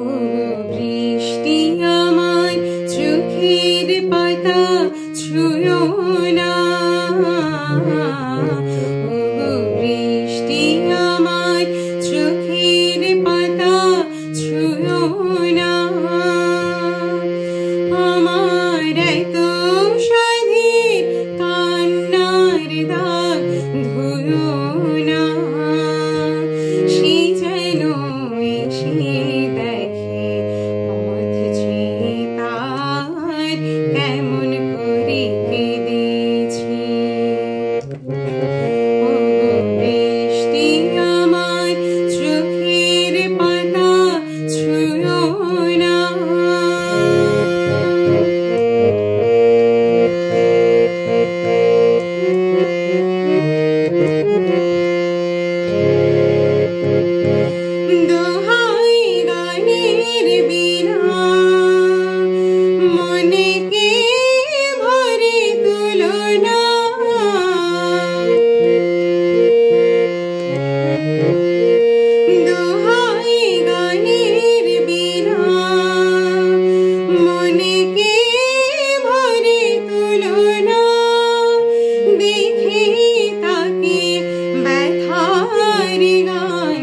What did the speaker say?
ওগো বৃষ্টি আমার চোখের পাতা ছুঁয়ো না, ওগো বৃষ্টি আমার চোখের পাতা ছুঁয়ো না। আমার এত সাধের কান্নার দাগ ধুয়ো না, সে যেন এসে দেখে পথ চেয়ে তার কেমন করে কেঁদেছি। ওগো বৃষ্টি আমার চোখের পাতা ছুঁয়ো না। দোহাই গানের বীণা মনে কে ভরে তুলো না, দোহাই গানের বীণা মনে কে ভরে তুলো না। দেখে তাকে ব্যথার গান